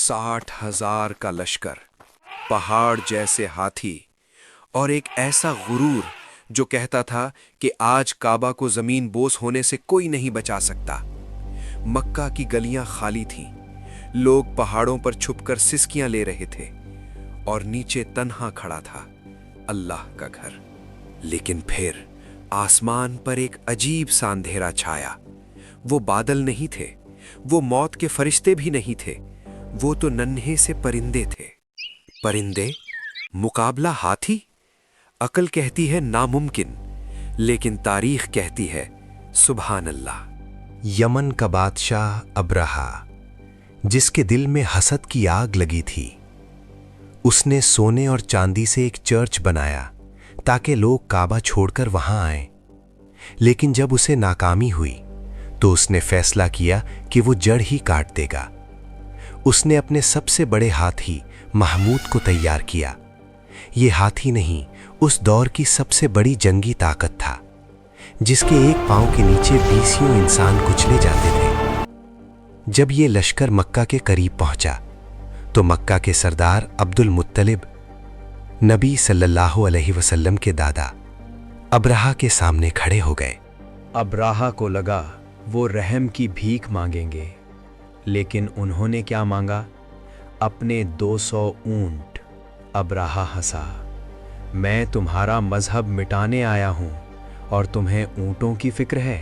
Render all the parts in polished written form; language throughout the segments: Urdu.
60,000 کا لشکر، پہاڑ جیسے ہاتھی، اور ایک ایسا غرور جو کہتا تھا کہ آج کعبہ کو زمین بوس ہونے سے کوئی نہیں بچا سکتا۔ مکہ کی گلیاں خالی تھیں، لوگ پہاڑوں پر چھپ کر سسکیاں لے رہے تھے، اور نیچے تنہا کھڑا تھا اللہ کا گھر۔ لیکن پھر آسمان پر ایک عجیب سا اندھیرا چھایا۔ وہ بادل نہیں تھے، وہ موت کے فرشتے بھی نہیں تھے، وہ تو ننھے سے پرندے تھے۔ پرندے؟ مقابلہ ہاتھی؟ عقل کہتی ہے ناممکن، لیکن تاریخ کہتی ہے سبحان اللہ۔ یمن کا بادشاہ ابرہہ، جس کے دل میں حسد کی آگ لگی تھی، اس نے سونے اور چاندی سے ایک چرچ بنایا تاکہ لوگ کعبہ چھوڑ کر وہاں آئیں۔ لیکن جب اسے ناکامی ہوئی تو اس نے فیصلہ کیا کہ وہ جڑ ہی کاٹ دے گا۔ اس نے اپنے سب سے بڑے ہاتھی محمود کو تیار کیا۔ یہ ہاتھی نہیں، اس دور کی سب سے بڑی جنگی طاقت تھا، جس کے ایک پاؤں کے نیچے 20 انسان کچلے جاتے تھے۔ جب یہ لشکر مکہ کے قریب پہنچا تو مکہ کے سردار عبد المطلب، نبی صلی اللہ علیہ وسلم کے دادا، ابرہہ کے سامنے کھڑے ہو گئے۔ ابرہہ کو لگا وہ رحم کی بھیک مانگیں گے، لیکن انہوں نے کیا مانگا؟ اپنے 200 اونٹ۔ ابرہہ ہنسا، میں تمہارا مذہب مٹانے آیا ہوں اور تمہیں اونٹوں کی فکر ہے؟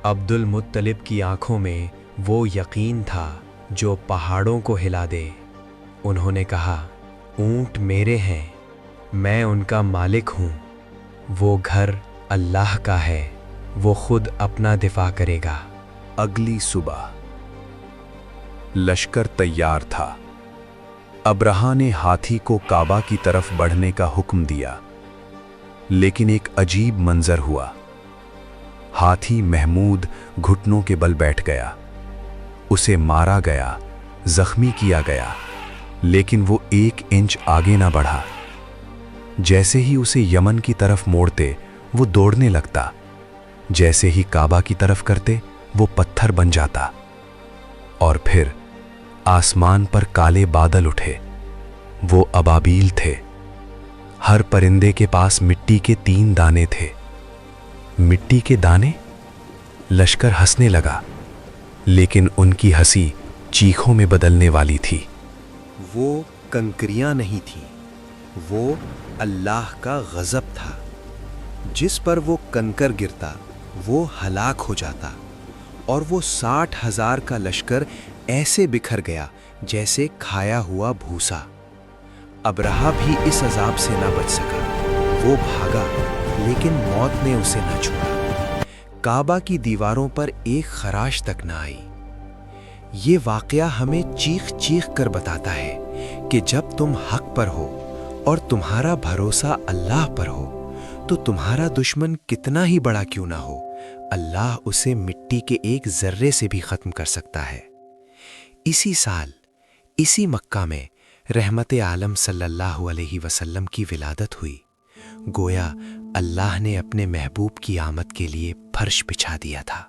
عبد المطلب کی آنکھوں میں وہ یقین تھا جو پہاڑوں کو ہلا دے۔ انہوں نے کہا، اونٹ میرے ہیں، میں ان کا مالک ہوں۔ وہ گھر اللہ کا ہے، وہ خود اپنا دفاع کرے گا۔ اگلی صبح لشکر تیار تھا۔ ابرہہ نے ہاتھی کو کعبہ کی طرف بڑھنے کا حکم دیا، لیکن ایک عجیب منظر ہوا۔ ہاتھی محمود گھٹنوں کے بل بیٹھ گیا، اسے مارا گیا، زخمی کیا گیا، لیکن وہ 1 انچ آگے نہ بڑھا۔ جیسے ہی اسے یمن کی طرف موڑتے وہ دوڑنے لگتا، جیسے ہی کعبہ کی طرف کرتے وہ پتھر بن جاتا۔ اور پھر آسمان پر کالے بادل اٹھے، وہ ابابیل تھے۔ ہر پرندے کے پاس مٹی کے 3 دانے تھے۔ مٹی کے دانے؟ لشکر ہنسنے لگا، لیکن ان کی ہنسی چیخوں میں بدلنے والی تھی۔ وہ کنکریاں نہیں تھیں، وہ اللہ کا غضب تھا۔ جس پر وہ کنکر گرتا وہ ہلاک ہو جاتا، اور وہ 60,000 کا لشکر ایسے بکھر گیا جیسے کھایا ہوا بھوسا۔ ابرہہ بھی اس عذاب سے نہ بچ سکا۔ وہ بھاگا، لیکن موت نے اسے نہ چھوڑا۔ کعبہ کی دیواروں پر ایک خراش تک نہ آئی۔ یہ واقعہ ہمیں چیخ چیخ کر بتاتا ہے کہ جب تم حق پر ہو اور تمہارا بھروسہ اللہ پر ہو تو تمہارا دشمن کتنا ہی بڑا کیوں نہ ہو، اللہ اسے مٹی کے ایک ذرے سے بھی ختم کر سکتا ہے۔ اسی سال اسی مکہ میں رحمت عالم صلی اللہ علیہ وسلم کی ولادت ہوئی۔ گویا اللہ نے اپنے محبوب کی آمد کے لیے فرش بچھا دیا تھا۔